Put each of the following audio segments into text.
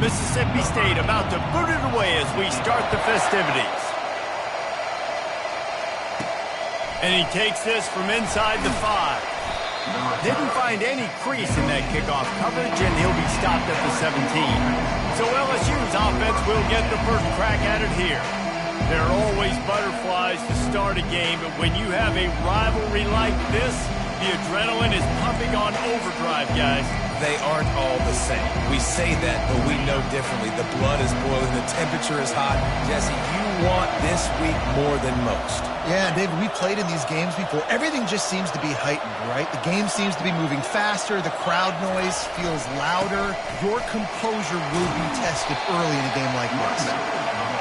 Mississippi State about to boot it away as we start the festivities. And he takes this from inside the 5. Didn't find any crease in that kickoff coverage, and he'll be stopped at the 17. So LSU's offense will get the first crack at it here. There are always butterflies to start a game, but when you have a rivalry like this, the adrenaline is pumping on overdrive, guys. They aren't all the same. We say that, but we know differently. The blood is boiling. The temperature is hot. Jesse, you want this week more than most. Yeah, David, we played in these games before. Everything just seems to be heightened, right? The game seems to be moving faster. The crowd noise feels louder. Your composure will be tested early in a game like this.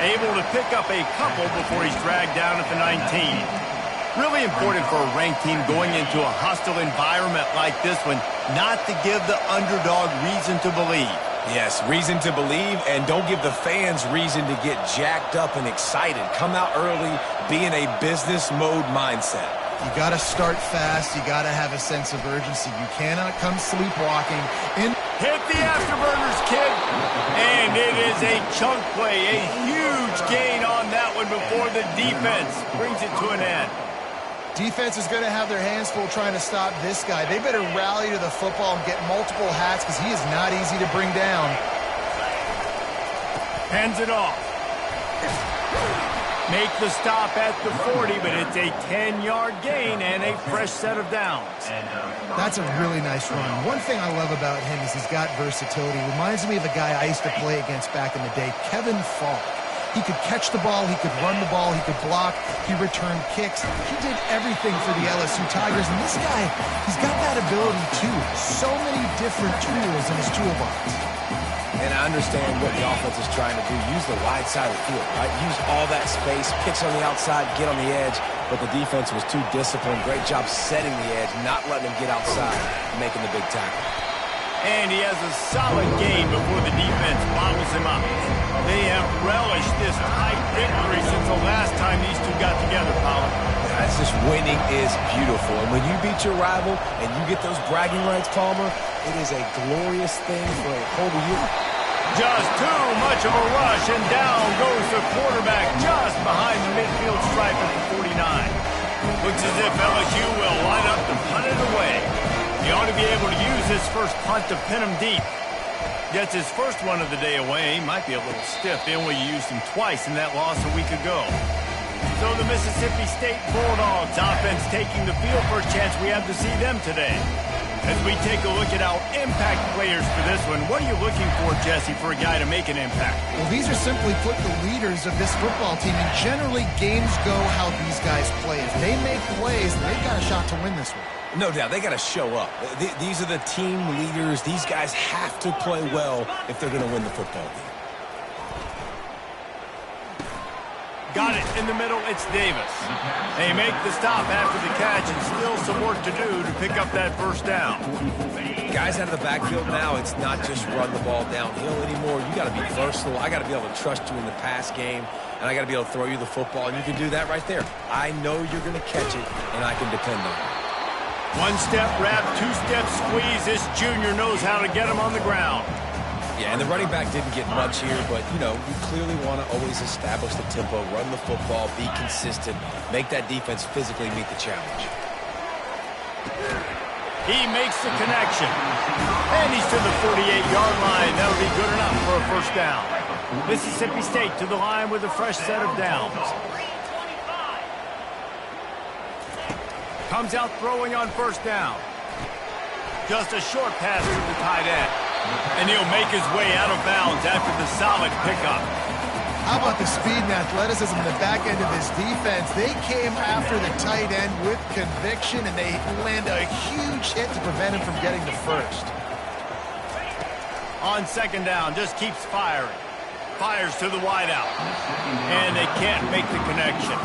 Able to pick up a couple before he's dragged down at the 19. Really important for a ranked team going into a hostile environment like this one, not to give the underdog reason to believe. Yes, reason to believe, and don't give the fans reason to get jacked up and excited. Come out early, be in a business mode mindset. You got to start fast. You got to have a sense of urgency. You cannot come sleepwalking. Hit the afterburners, kid. And it is a chunk play, a huge gain on that one before the defense brings it to an end. Defense is going to have their hands full trying to stop this guy. They better rally to the football and get multiple hats because he is not easy to bring down. Hands it off. Make the stop at the 40, but it's a 10-yard gain and a fresh set of downs. That's a really nice run. One thing I love about him is he's got versatility. Reminds me of a guy I used to play against back in the day, Kevin Falk. He could catch the ball, he could run the ball, he could block, he returned kicks. He did everything for the LSU Tigers, and this guy, he's got that ability too. So many different tools in his toolbox. And I understand what the offense is trying to do. Use the wide side of the field, right? Use all that space, pitch on the outside, get on the edge. But the defense was too disciplined. Great job setting the edge, not letting him get outside and making the big tackle. And he has a solid gain before the defense bottles him up. They have relished this tight victory since the last time these two got together, Paul. It's just winning is beautiful. And when you beat your rival and you get those bragging rights, Palmer, it is a glorious thing for a whole year. Just too much of a rush, and down goes the quarterback just behind the midfield stripe at the 49. Looks as if LSU will line up to punt it away. He ought to be able to use his first punt to pin him deep. Gets his first one of the day away. Might be a little stiff in where you used him twice in that loss a week ago. So the Mississippi State Bulldogs offense taking the field for a chance we have to see them today. As we take a look at our impact players for this one, what are you looking for, Jesse, for a guy to make an impact? Well, these are simply put the leaders of this football team, and generally games go how these guys play. If they make plays, they've got a shot to win this one. No doubt, they got to show up. These are the team leaders. These guys have to play well if they're going to win the football game. Got it in the middle, it's Davis. They make the stop after the catch, and still some work to do to pick up that first down. Guys out of the backfield now, it's not just run the ball downhill anymore. You got to be versatile. I got to be able to trust you in the pass game, and I got to be able to throw you the football, and you can do that right there. I know you're going to catch it, and I can depend on it. One-step wrap, two-step squeeze. This junior knows how to get him on the ground. Yeah, and the running back didn't get much here, but, you know, you clearly want to always establish the tempo, run the football, be consistent, make that defense physically meet the challenge. He makes the connection. And he's to the 48-yard line. That'll be good enough for a first down. Mississippi State to the line with a fresh set of downs. Comes out throwing on first down. Just a short pass to the tight end. And he'll make his way out of bounds after the solid pickup. How about the speed and athleticism in the back end of this defense? They came after the tight end with conviction, and they land a huge hit to prevent him from getting the first. On second down, just keeps firing. Fires to the wideout. And they can't make the connection.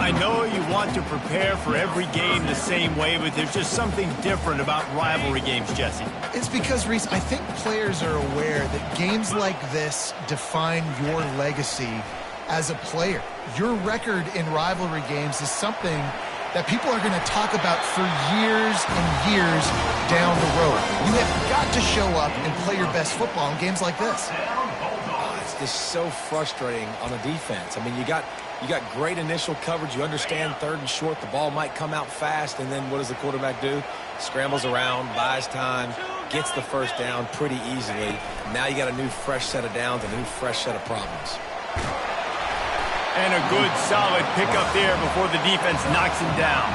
I know you want to prepare for every game the same way, but there's just something different about rivalry games, Jesse. It's because, Reese, I think players are aware that games like this define your legacy as a player. Your record in rivalry games is something that people are going to talk about for years and years down the road. You have got to show up and play your best football in games like this. It's just so frustrating on the defense. I mean, you got great initial coverage. You understand third and short, the ball might come out fast, and then what does the quarterback do? Scrambles around, buys time, gets the first down pretty easily. Now you got a new fresh set of downs, a new fresh set of problems. And a good, solid pickup there before the defense knocks him down.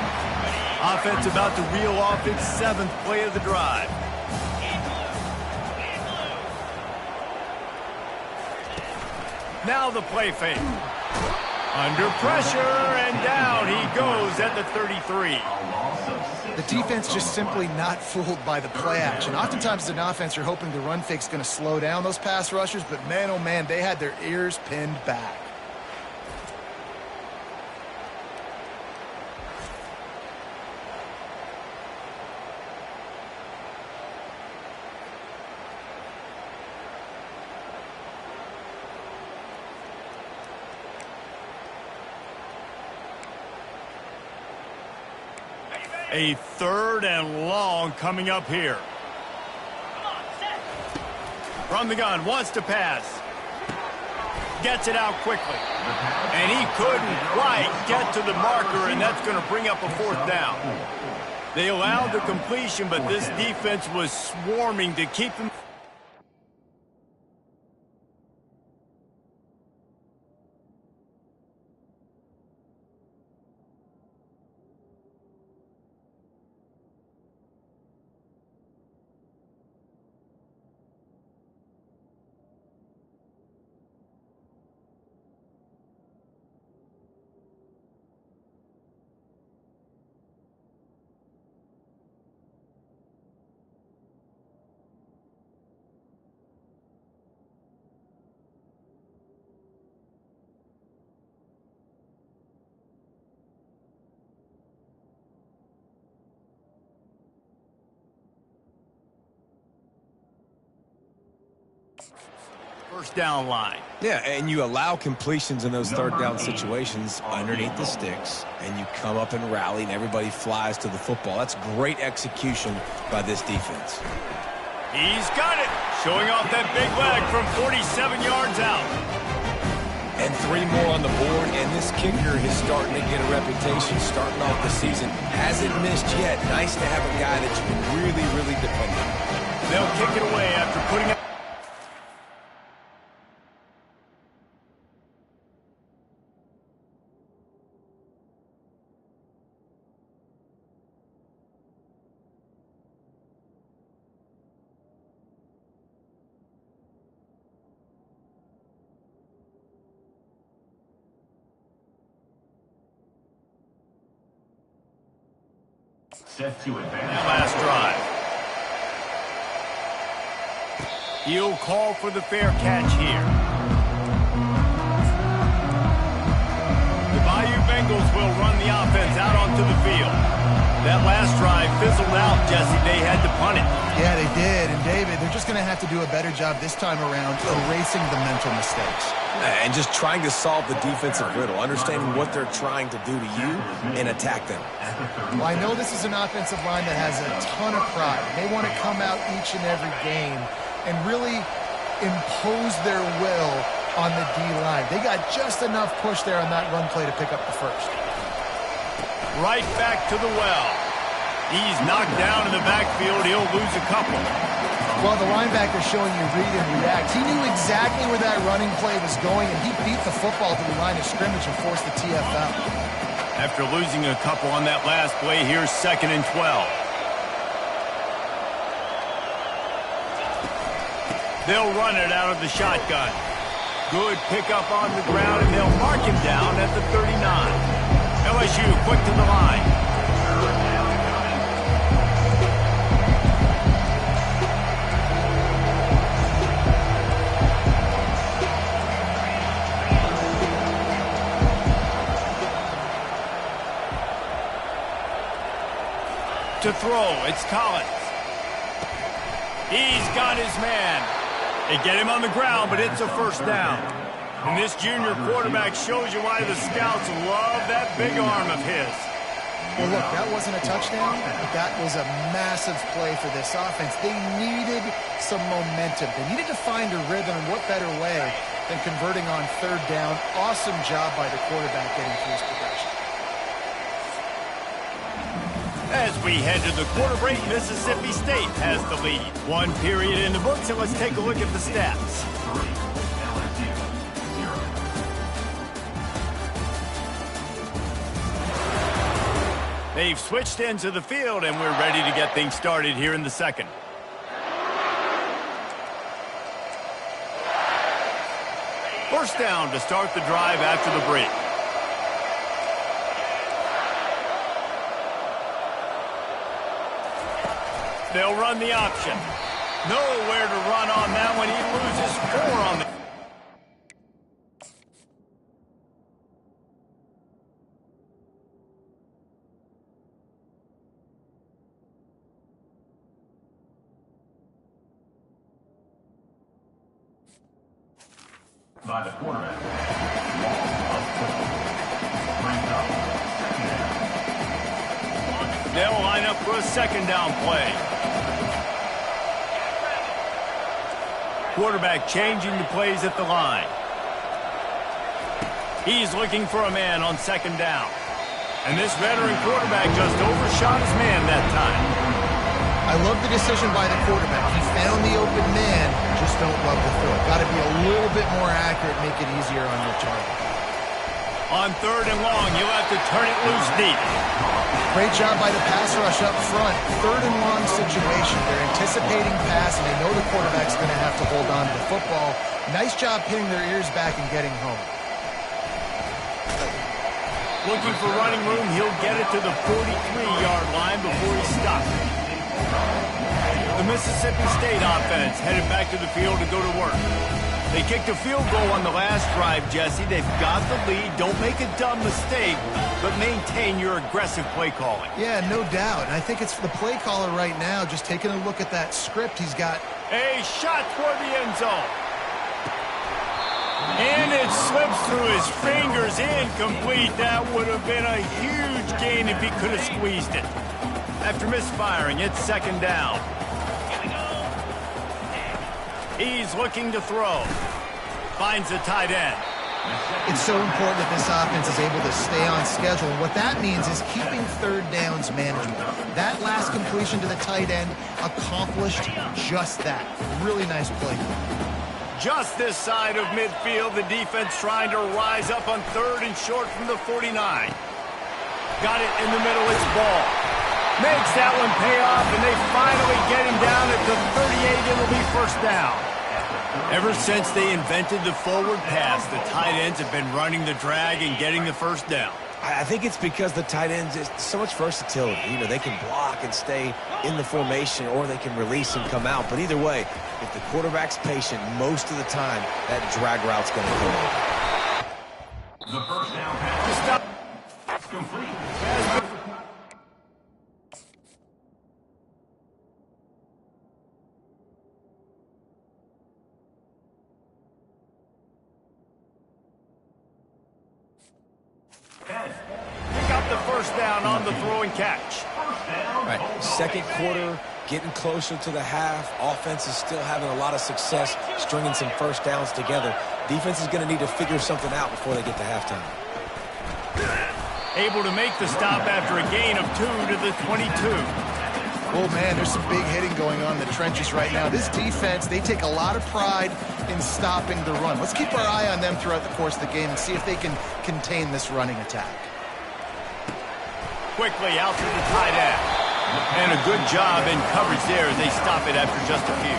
Offense about to reel off its 7th play of the drive. Now the play fake. Under pressure, and down he goes at the 33. The defense just simply not fooled by the play action. Oftentimes as an offense, you're hoping the run fake's going to slow down those pass rushers, but man, oh man, they had their ears pinned back. A 3rd and long coming up here. From the gun, wants to pass. Gets it out quickly. And he couldn't quite get to the marker, and that's going to bring up a 4th down. They allowed the completion, but this defense was swarming to keep him. First down line. Yeah, and you allow completions in those 3rd down situations underneath the sticks, and you come up and rally, and everybody flies to the football. That's great execution by this defense. He's got it. Showing off that big leg from 47 yards out. And 3 more on the board, and this kicker is starting to get a reputation starting off the season. Hasn't missed yet. Nice to have a guy that you can really, really depend on. They'll kick it away after putting it. Set to advance. Last drive. He'll call for the fair catch here. The Bayou Bengals will run the offense out onto the field. That last drive fizzled out, Jesse. They had to punt it. Yeah, they did. And David, they're just going to have to do a better job this time around erasing the mental mistakes. And just trying to solve the defensive riddle, understanding what they're trying to do to you and attack them. Well, I know this is an offensive line that has a ton of pride. They want to come out each and every game and really impose their will on the D-line. They got just enough push there on that run play to pick up the first. Right back to the well. He's knocked down in the backfield. He'll lose a couple. Well, the linebacker's showing you read and react. He knew exactly where that running play was going, and he beat the football to the line of scrimmage and forced the TFL. After losing a couple on that last play, here's 2nd and 12. They'll run it out of the shotgun. Good pickup on the ground, and they'll mark him down at the 39. LSU quick to the line. To throw, it's Collins. He's got his man. They get him on the ground, but it's a first down. And this junior quarterback shows you why the scouts love that big arm of his. Well, look, that wasn't a touchdown, but that was a massive play for this offense. They needed some momentum. They needed to find a rhythm, and what better way than converting on third down. Awesome job by the quarterback getting through his progression. As we head to the quarter break, Mississippi State has the lead. 1 period in the books, and let's take a look at the stats. They've switched into the field, and we're ready to get things started here in the second. First down to start the drive after the break. They'll run the option. Nowhere to run on that one. He loses 4 on the... By the quarterback. Brings up second down. They'll line up for a second down play. Quarterback changing the plays at the line. He's looking for a man on second down. And this veteran quarterback just overshot his man that time. I love the decision by the quarterback. He found the open man, just don't love the throw. Got to be a little bit more accurate, make it easier on your target. On third and long, you'll have to turn it loose deep. Great job by the pass rush up front. Third and long situation. They're anticipating pass, and they know the quarterback's going to have to hold on to the football. Nice job pinning their ears back and getting home. Looking for running room, he'll get it to the 43-yard line before he stops. The Mississippi State offense headed back to the field to go to work. They kicked a field goal on the last drive, Jesse. They've got the lead. Don't make a dumb mistake, but maintain your aggressive play calling. Yeah, no doubt. And I think it's the play caller right now just taking a look at that script. He's got a shot toward the end zone. And it slips through his fingers, incomplete. That would have been a huge gain if he could have squeezed it. After misfiring, it's second down. He's looking to throw. Finds a tight end. It's so important that this offense is able to stay on schedule. And what that means is keeping third downs manageable. That last completion to the tight end accomplished just that. Really nice play. Just this side of midfield, the defense trying to rise up on third and short from the 49. Got it in the middle, it's ball. Makes that one pay off, and they finally get him down at the 38. It'll be first down. Ever since they invented the forward pass, the tight ends have been running the drag and getting the first down. I think it's because the tight ends is so much versatility. You know, they can block and stay in the formation, or they can release and come out. But either way, if the quarterback's patient, most of the time, that drag route's going to come over. The first down pass. Complete. Pick up the first down on the throw and catch. All right, second quarter, getting closer to the half. Offense is still having a lot of success stringing some first downs together. Defense is going to need to figure something out before they get to halftime. Able to make the stop after a gain of 2 to the 22. Oh, man, there's some big hitting going on in the trenches right now. This defense, they take a lot of pride in stopping the run. Let's keep our eye on them throughout the course of the game and see if they can contain this running attack. Quickly out to the tight end. And a good job in coverage there as they stop it after just a few.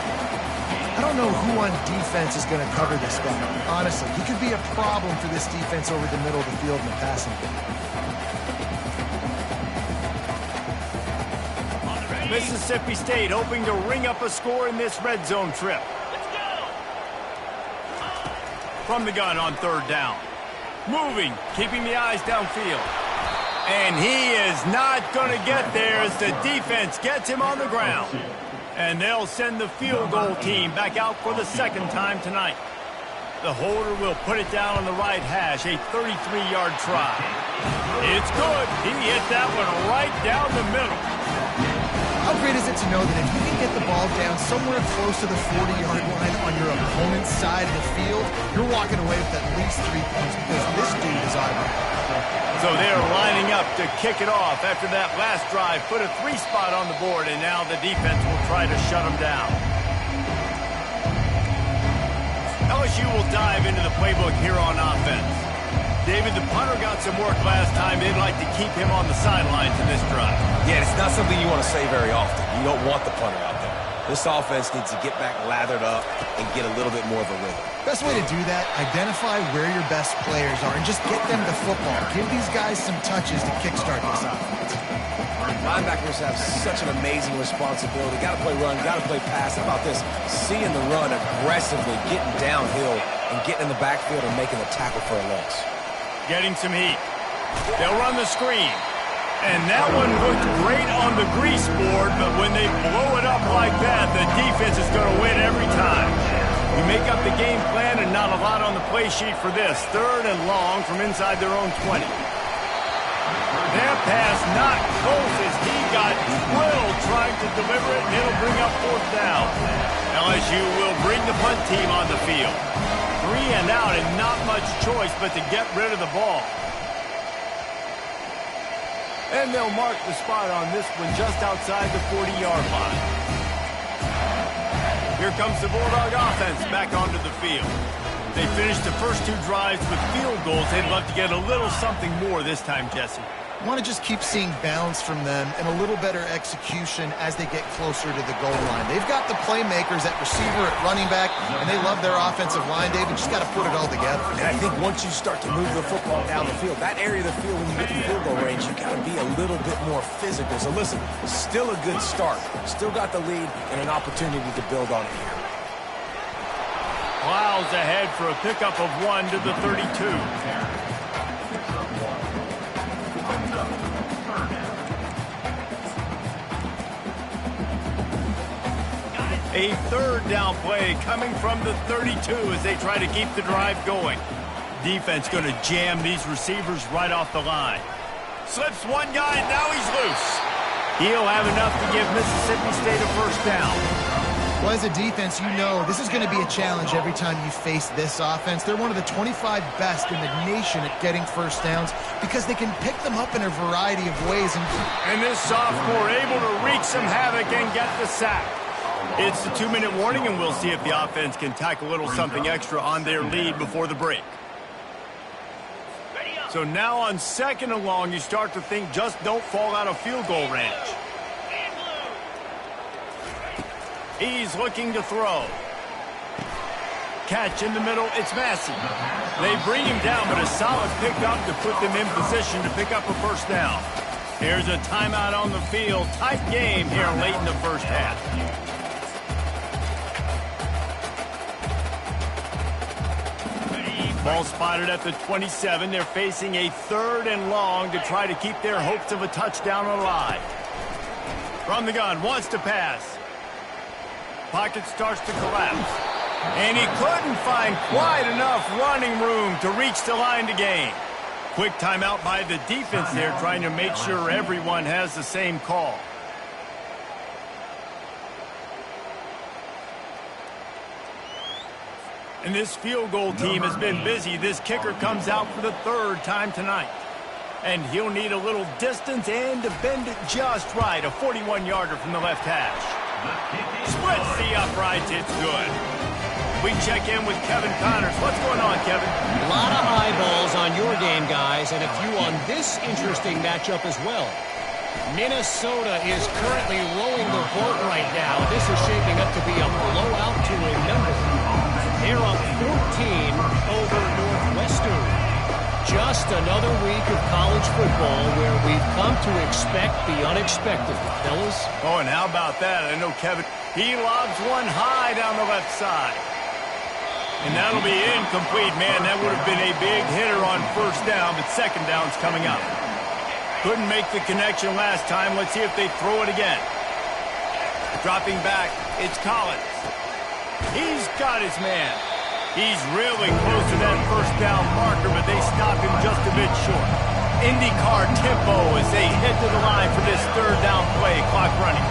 I don't know who on defense is going to cover this guy. Honestly, he could be a problem for this defense over the middle of the field in the passing game. Mississippi State hoping to ring up a score in this red zone trip. From the gun on third down. Moving, keeping the eyes downfield. And he is not going to get there as the defense gets him on the ground. And they'll send the field goal team back out for the second time tonight. The holder will put it down on the right hash, a 33-yard try. It's good. He hit that one right down the middle. How great is it to know that if you can get the ball down somewhere close to the 40-yard line on your opponent's side of the field, you're walking away with at least 3 points because this dude is automatic. So they're lining up to kick it off after that last drive. Put a 3 spot on the board, and now the defense will try to shut them down. LSU will dive into the playbook here on offense. David, the punter got some work last time. They'd like to keep him on the sidelines in this drive. Yeah, it's not something you want to say very often. You don't want the punter out there. This offense needs to get back lathered up and get a little bit more of a rhythm. Best way to do that, identify where your best players are and just get them the football. Give these guys some touches to kickstart this offense. Linebackers have such an amazing responsibility. Got to play run, got to play pass. How about this? Seeing the run aggressively, getting downhill, and getting in the backfield and making a tackle for a loss. Getting some heat. They'll run the screen. And that one looked great on the grease board, but when they blow it up like that, the defense is going to win every time. We make up the game plan and not a lot on the play sheet for this. 3rd and long from inside their own 20. That pass not close as he got drilled trying to deliver it, and it'll bring up 4th down. LSU will bring the punt team on the field. 3 and out and not much choice but to get rid of the ball. And they'll mark the spot on this one just outside the 40-yard line. Here comes the Bulldog offense back onto the field. They finished the first 2 drives with field goals. They'd love to get a little something more this time, Jesse. I want to just keep seeing balance from them and a little better execution as they get closer to the goal line. They've got the playmakers at receiver, at running back, and they love their offensive line, David. Just got to put it all together. And I think once you start to move the football down the field, that area of the field when you get in field goal range, you got to be a little bit more physical. So listen, still a good start. Still got the lead and an opportunity to build on it here. Plows ahead for a pickup of 1 to the 32. A 3rd down play coming from the 32 as they try to keep the drive going. Defense going to jam these receivers right off the line. Slips one guy, and now he's loose. He'll have enough to give Mississippi State a 1st down. Well, as a defense, you know this is going to be a challenge every time you face this offense. They're one of the 25 best in the nation at getting 1st downs because they can pick them up in a variety of ways. And this sophomore able to wreak some havoc and get the sack. It's the 2-minute warning, and we'll see if the offense can tack a little something extra on their lead before the break. So now on 2nd and long, you start to think just don't fall out of field goal range. He's looking to throw. Catch in the middle, it's Massey. They bring him down, but a solid pickup to put them in position to pick up a 1st down. Here's a timeout on the field. Tight game here late in the 1st half. Ball spotted at the 27. They're facing a 3rd and long to try to keep their hopes of a touchdown alive. From the gun, wants to pass. Pocket starts to collapse. And he couldn't find quite enough running room to reach the line to gain. Quick timeout by the defense there, trying to make sure everyone has the same call. And this field goal team has been busy. This kicker comes out for the 3rd time tonight. And he'll need a little distance and to bend it just right. A 41-yarder from the left hash. Splits the uprights. It's good. We check in with Kevin Connors. What's going on, Kevin? A lot of eyeballs on your game, guys, and a few on this interesting matchup as well. Minnesota is currently rowing the boat right now. This is shaping up to be a blowout to remember. They're up 14 over Northwestern. Just another week of college football where we've come to expect the unexpected, fellas. Oh, and how about that? I know Kevin, he lobs one high down the left side. And that'll be incomplete, man. That would have been a big hitter on 1st down, but 2nd down's coming up. Couldn't make the connection last time. Let's see if they throw it again. Dropping back, it's Collins. He's got his man. He's really close to that first down marker, but they stop him just a bit short. IndyCar tempo as they head to the line for this third down play. Clock running.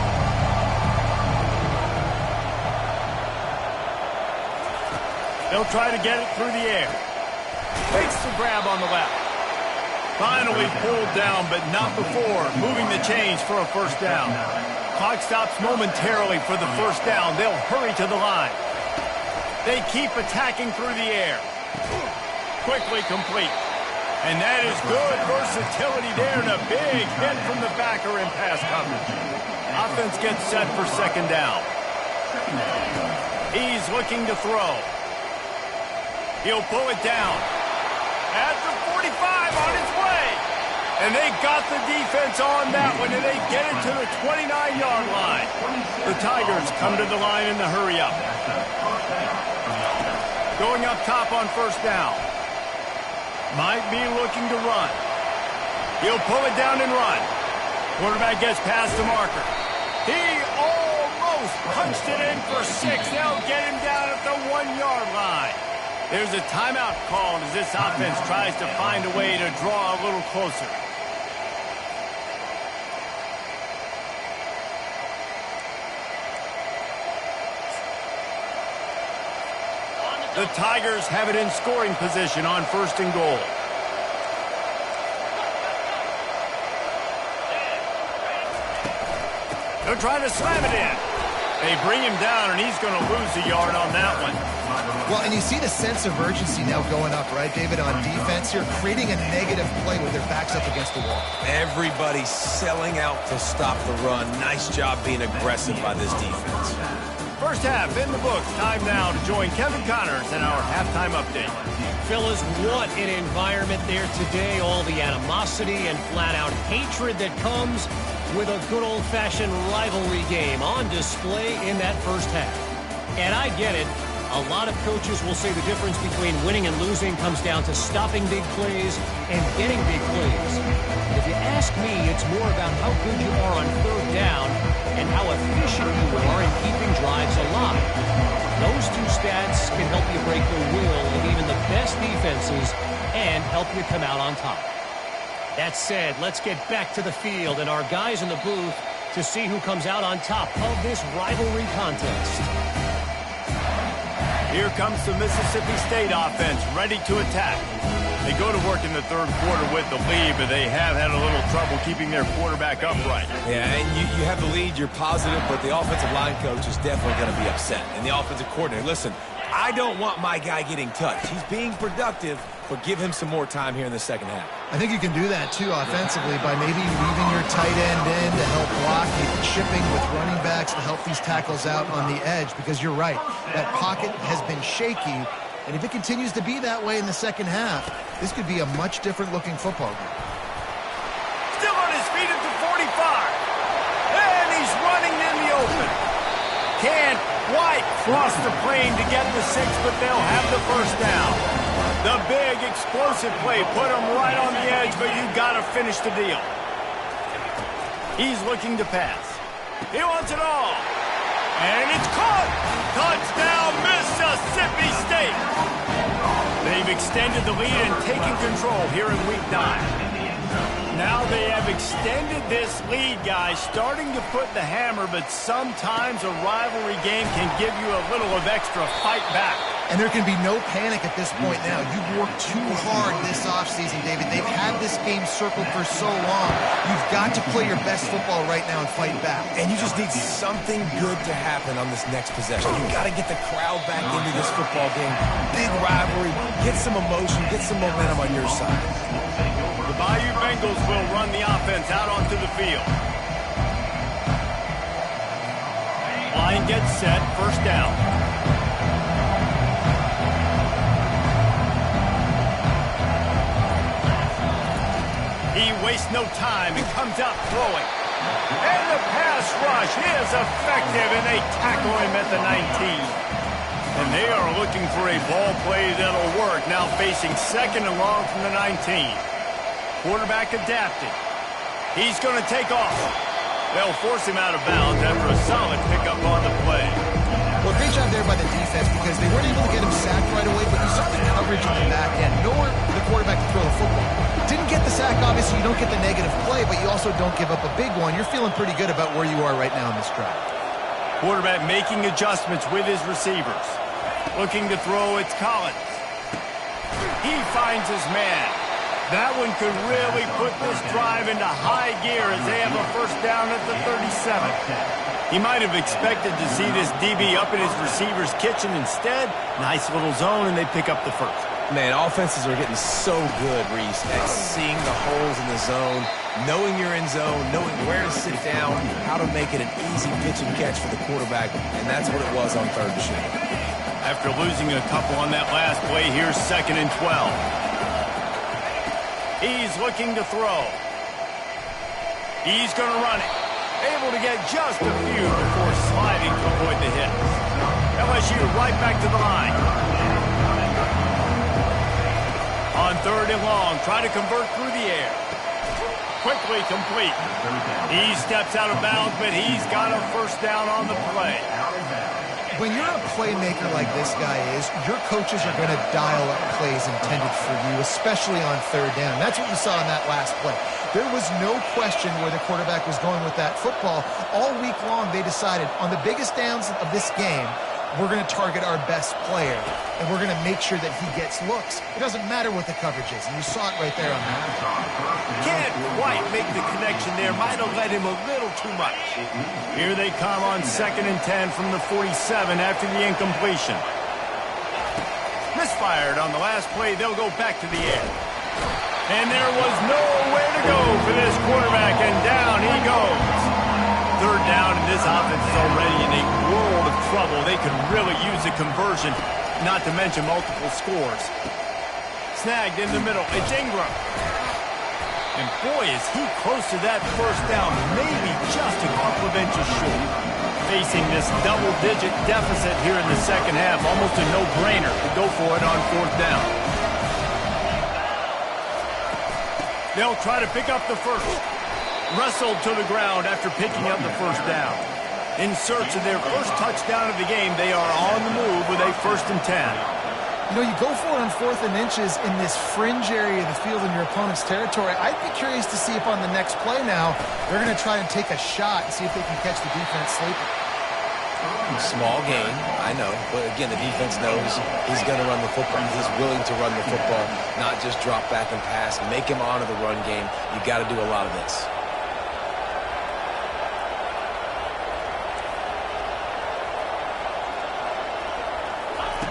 They'll try to get it through the air. Fakes the grab on the left. Finally pulled down, but not before moving the chains for a first down. Clock stops momentarily for the first down. They'll hurry to the line. They keep attacking through the air. Quickly complete. And that is good versatility there, and a big hit from the backer in pass coverage. Offense gets set for second down. He's looking to throw. He'll pull it down. At the 45 on its way. And they got the defense on that one, and they get it to the 29-yard line. The Tigers come to the line in the hurry-up. Going up top on first down. Might be looking to run. He'll pull it down and run. Quarterback gets past the marker. He almost punched it in for 6. They'll get him down at the 1-yard line. There's a timeout called as this offense tries to find a way to draw a little closer. The Tigers have it in scoring position on first and goal. They're trying to slam it in. They bring him down, and he's going to lose a yard on that one. Well, and you see the sense of urgency now going up, right, David, on defense here, creating a negative play with their backs up against the wall. Everybody's selling out to stop the run. Nice job being aggressive by this defense. First half in the books. Time now to join Kevin Connors in our halftime update. Fellas, what an environment there today. All the animosity and flat-out hatred that comes with a good old-fashioned rivalry game on display in that first half. And I get it. A lot of coaches will say the difference between winning and losing comes down to stopping big plays and getting big plays. But if you ask me, it's more about how good you are on third down and how efficient you are in keeping drives alive. Those two stats can help you break the will of even the best defenses and help you come out on top. That said, let's get back to the field and our guys in the booth to see who comes out on top of this rivalry contest. Here comes the Mississippi State offense, ready to attack. They go to work in the third quarter with the lead, but they have had a little trouble keeping their quarterback upright. Yeah, and you have the lead, you're positive, but the offensive line coach is definitely going to be upset. And the offensive coordinator, listen, I don't want my guy getting touched. He's being productive, but give him some more time here in the second half. I think you can do that, too, offensively, by maybe leaving your tight end in to help block, maybe chipping with running backs to help these tackles out on the edge, because you're right. That pocket has been shaky, and if it continues to be that way in the second half, this could be a much different-looking football game. Still on his feet at the 45. And he's running in the open. Can't quite cross the plane to get the 6, but they'll have the first down. The big explosive play put him right on the edge, but you got to finish the deal. He's looking to pass. He wants it all. And it's caught. Touchdown, Mississippi State. They've extended the lead and taken control here in Week 9. Now they have extended this lead, guys, starting to put the hammer, but sometimes a rivalry game can give you a little of extra fight back. And there can be no panic at this point now. You've worked too hard this offseason, David. They've had this game circled for so long. You've got to play your best football right now and fight back. And you just need something good to happen on this next possession. You've got to get the crowd back into this football game. Big rivalry. Get some emotion. Get some momentum on your side. The Bayou Bengals will run the offense out onto the field. Line gets set. First down. He wastes no time and comes out throwing. And the pass rush is effective, and they tackle him at the 19. And they are looking for a ball play that'll work, now facing second and long from the 19. Quarterback adapted. He's going to take off. They'll force him out of bounds after a solid pickup on the play. Well, great job there by the defense because they weren't able to get him sacked right away, coverage on the back end. Nowhere for the quarterback to throw the football. Didn't get the sack, obviously. You don't get the negative play, but you also don't give up a big one. You're feeling pretty good about where you are right now in this drive. Quarterback making adjustments with his receivers. Looking to throw, it's Collins. He finds his man. That one could really put this drive into high gear as they have a first down at the 37. He might have expected to see this DB up in his receiver's kitchen. Instead, nice little zone, and they pick up the first. Man, offenses are getting so good, Reese, at seeing the holes in the zone, knowing you're in zone, knowing where to sit down, how to make it an easy pitch and catch for the quarterback, and that's what it was on third and short. After losing a couple on that last play, here's 2nd and 12. He's looking to throw. He's going to run it. Able to get just a few before sliding to avoid the hits. LSU right back to the line. On 3rd and long, try to convert through the air. Quickly complete. He steps out of bounds, but he's got a first down on the play. When you're a playmaker like this guy is, your coaches are going to dial up plays intended for you, especially on 3rd down. That's what you saw in that last play. There was no question where the quarterback was going with that football. All week long, they decided on the biggest downs of this game, we're going to target our best player, and we're going to make sure that he gets looks. It doesn't matter what the coverage is, and you saw it right there on that. Can't quite make the connection there. Might have led him a little too much. Here they come on 2nd and 10 from the 47 after the incompletion. Misfired on the last play. They'll go back to the air. And there was nowhere to go for this quarterback, and down he goes. 3rd down, and this offense is already in a world of trouble. They could really use a conversion, not to mention multiple scores. Snagged in the middle. It's Ingram. And boy, is he close to that first down, maybe just a couple of inches short. Facing this double-digit deficit here in the second half, almost a no-brainer to go for it on 4th down. They'll try to pick up the first. Wrestled to the ground after picking up the first down. In search of their first touchdown of the game, they are on the move with a 1st and 10. You know, you go for it on 4th and inches in this fringe area of the field in your opponent's territory. I'd be curious to see if on the next play now, they're going to try and take a shot and see if they can catch the defense sleeping. Small gain, I know, but again, the defense knows he's going to run the football. He's willing to run the football, not just drop back and pass, make him honor the run game. You got to do a lot of this.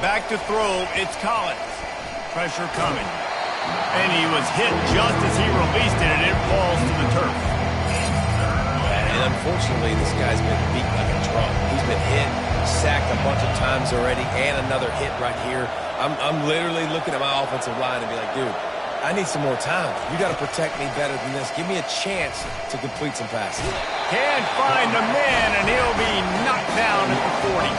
Back to throw, it's Collins. Pressure coming. And he was hit just as he released it, and it falls to the turf. And unfortunately, this guy's been beat like a drum. He's been hit, sacked a bunch of times already, and another hit right here. I'm literally looking at my offensive line and be like, dude, I need some more time. You got to protect me better than this. Give me a chance to complete some passes. Can't find the man, and he'll be knocked down at the 40.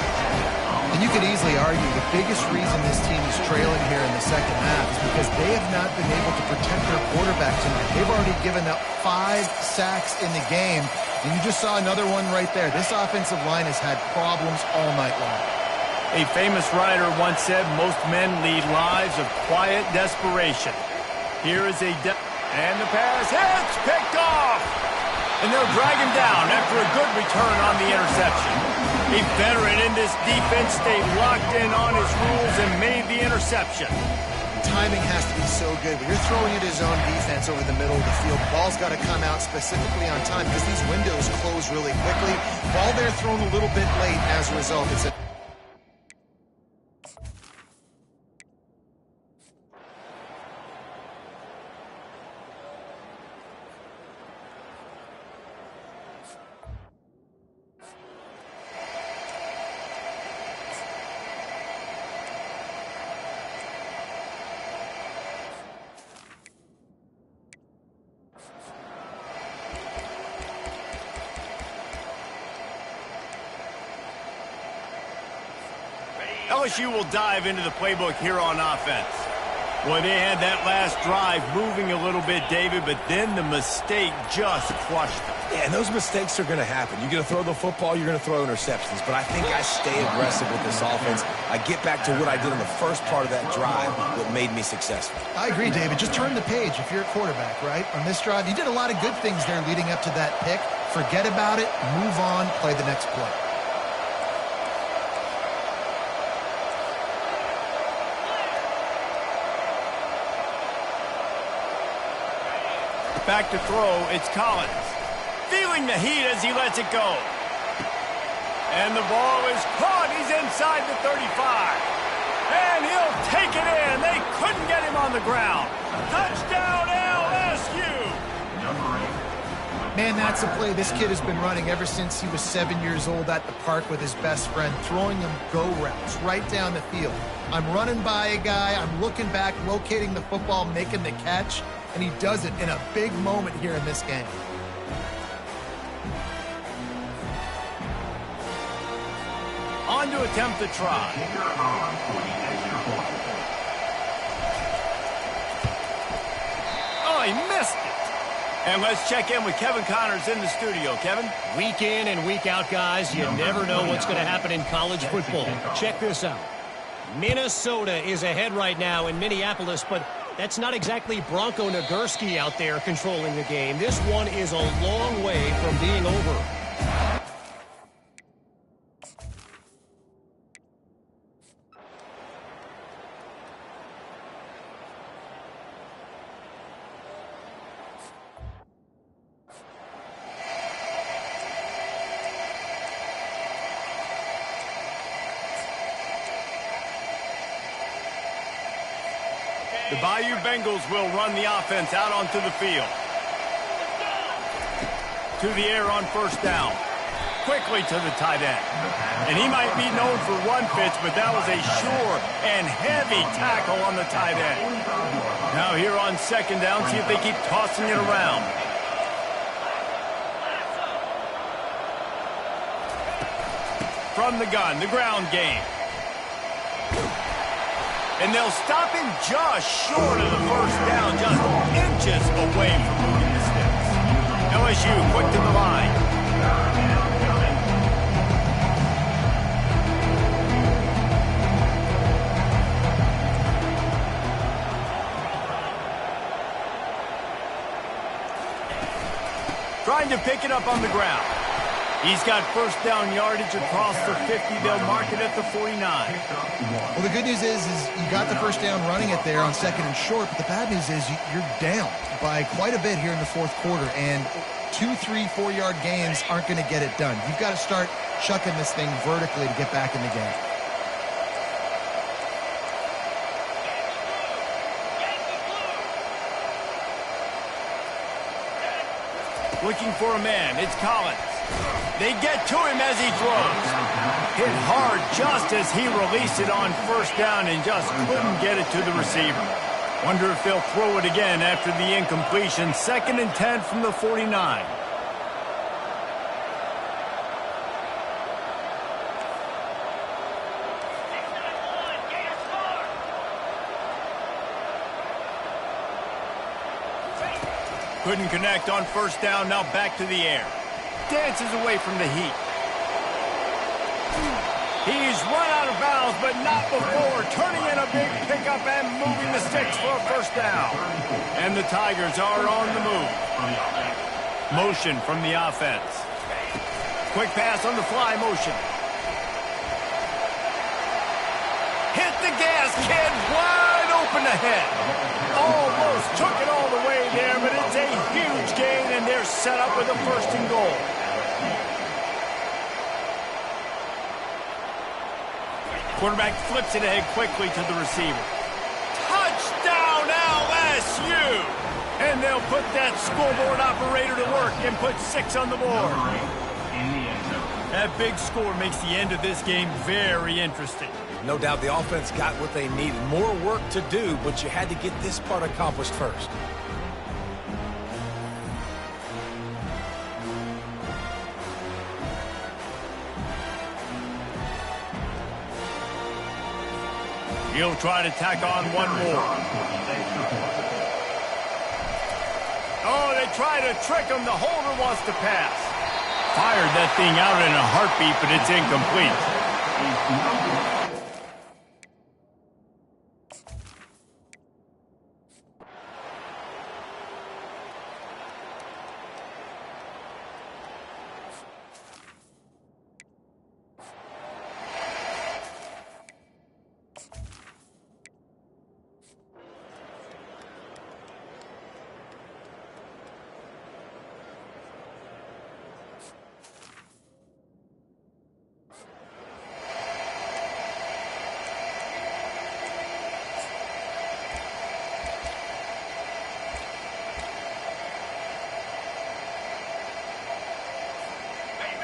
And you could easily argue the biggest reason this team is trailing here in the second half is because they have not been able to protect their quarterback tonight. They've already given up 5 sacks in the game, and you just saw another one right there. This offensive line has had problems all night long. A famous writer once said, most men lead lives of quiet desperation. Here is and the pass hits, picked off. And they'll drag him down after a good return on the interception. A veteran in this defense stayed locked in on his rules and made the interception. Timing has to be so good. When you're throwing it his own defense over the middle of the field, the ball's got to come out specifically on time because these windows close really quickly. Ball there thrown a little bit late as a result. It's a LSU will dive into the playbook here on offense. Well, they had that last drive moving a little bit, David, but then the mistake just crushed them. Yeah, and those mistakes are going to happen. You're going to throw the football, you're going to throw interceptions. But I think I stay aggressive with this offense. I get back to what I did in the first part of that drive that made me successful. I agree, David. Just turn the page if you're a quarterback, right? On this drive, you did a lot of good things there leading up to that pick. Forget about it, move on, play the next play. Back to throw, it's Collins. Feeling the heat as he lets it go. And the ball is caught. He's inside the 35. And he'll take it in. They couldn't get him on the ground. Touchdown, LSU! Man, that's a play this kid has been running ever since he was 7 years old at the park with his best friend, throwing him go routes right down the field. I'm running by a guy, I'm looking back, locating the football, making the catch, and he does it in a big moment here in this game. On to attempt the try. Oh, he missed it. And let's check in with Kevin Connors in the studio. Kevin? Week in and week out, guys, you never know what's going to happen in college football. Check this out. Minnesota is ahead right now in Minneapolis, but that's not exactly Bronco Nagurski out there controlling the game. This one is a long way from being over. The Bayou Bengals will run the offense out onto the field. To the air on first down. Quickly to the tight end. And he might be known for one pitch, but that was a sure and heavy tackle on the tight end. Now here on second down, see if they keep tossing it around. From the gun, the ground game. And they'll stop him just short of the first down, just inches away from moving the sticks. LSU quick to the line. Trying to pick it up on the ground. He's got first down yardage across the 50. They'll mark it at the 49. Well, the good news is you got the first down running it there on second and short, but the bad news is you're down by quite a bit here in the fourth quarter, and 2, 3, 4-yard gains aren't going to get it done. You've got to start chucking this thing vertically to get back in the game. Looking for a man. It's Collins. They get to him as he throws. Hit hard just as he released it on first down and just couldn't get it to the receiver. Wonder if they'll throw it again after the incompletion. 2nd and 10 from the 49. Couldn't connect on first down, now back to the air. Dances away from the heat. He's run out of bounds, but not before turning in a big pickup and moving the sticks for a first down. And the Tigers are on the move. Motion from the offense. Quick pass on the fly motion. Hit the gas, kid, wide open ahead. Almost took it all the way there, but it's a huge gain, and they're set up with a 1st and goal. Quarterback flips it ahead quickly to the receiver. Touchdown, LSU! And they'll put that scoreboard operator to work and put 6 on the board. That big score makes the end of this game very interesting. No doubt the offense got what they needed. More work to do, but you had to get this part accomplished first. He'll try to tack on one more. Oh, they try to trick him. The holder wants to pass. Fired that thing out in a heartbeat, but it's incomplete.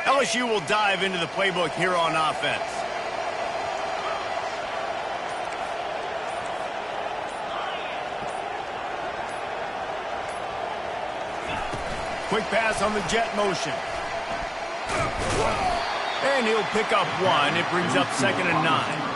LSU will dive into the playbook here on offense. Quick pass on the jet motion. And he'll pick up one. It brings up 2nd and 9.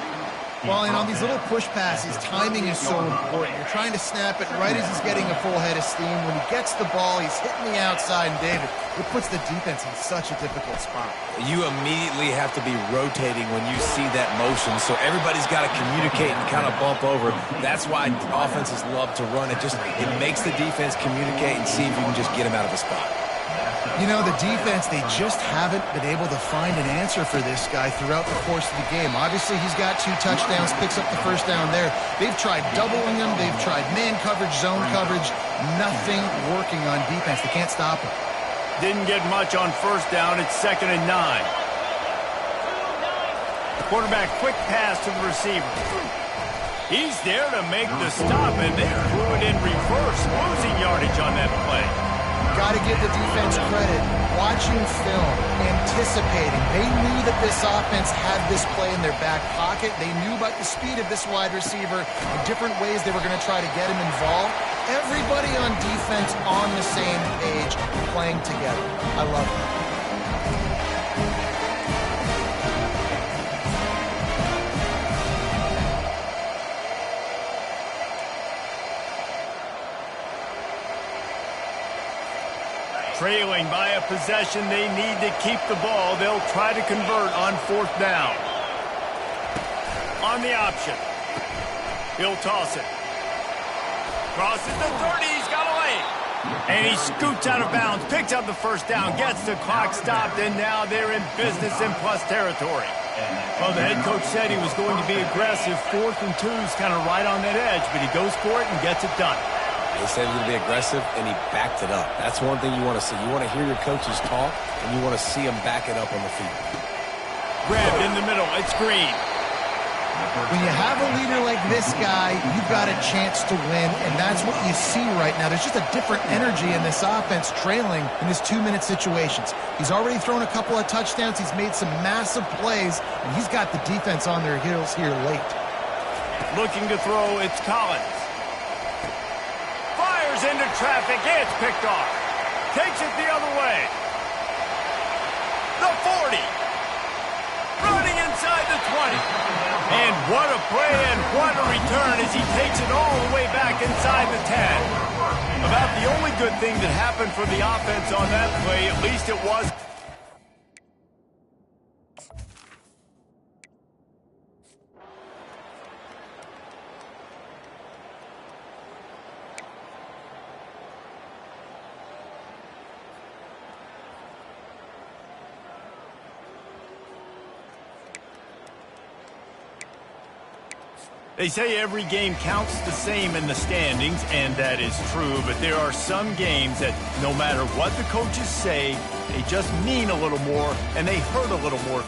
Well, and on these little push passes, timing is so important. You're trying to snap it right as he's getting a full head of steam. When he gets the ball, he's hitting the outside, and David, it puts the defense in such a difficult spot. You immediately have to be rotating when you see that motion, so everybody's got to communicate and kind of bump over. That's why offenses love to run it. It makes the defense communicate and see if you can just get him out of a spot. You know, the defense, they just haven't been able to find an answer for this guy throughout the course of the game. Obviously, he's got 2 touchdowns, picks up the first down there. They've tried doubling him. They've tried man coverage, zone coverage. Nothing working on defense. They can't stop him. Didn't get much on first down. It's 2nd and 9. The quarterback quick pass to the receiver. He's there to make the stop, and they threw it in reverse, losing yardage on that play. Got to give the defense credit. Watching film, anticipating. They knew that this offense had this play in their back pocket. They knew about the speed of this wide receiver and different ways they were going to try to get him involved. Everybody on defense on the same page, playing together. I love it. Trailing by a possession, they need to keep the ball. They'll try to convert on 4th down. On the option. He'll toss it. Crosses the 30, he's got away. And he scoots out of bounds, picks up the first down, gets the clock stopped, and now they're in business in plus territory. Well, the head coach said he was going to be aggressive. 4th and 2 is kind of right on that edge, but he goes for it and gets it done. He said he was going to be aggressive, and he backed it up. That's one thing you want to see. You want to hear your coaches talk, and you want to see them back it up on the field. Grabbed in the middle. It's Green. When you have a leader like this guy, you've got a chance to win, and that's what you see right now. There's just a different energy in this offense trailing in his 2-minute situations. He's already thrown a couple of touchdowns. He's made some massive plays, and he's got the defense on their heels here late. Looking to throw, it's Collins. Into traffic, it's picked off. Takes it the other way. The 40. Running inside the 20. And what a play and what a return as he takes it all the way back inside the 10. About the only good thing that happened for the offense on that play, at least it was. They say every game counts the same in the standings, and that is true, but there are some games that no matter what the coaches say, they just mean a little more, and they hurt a little more.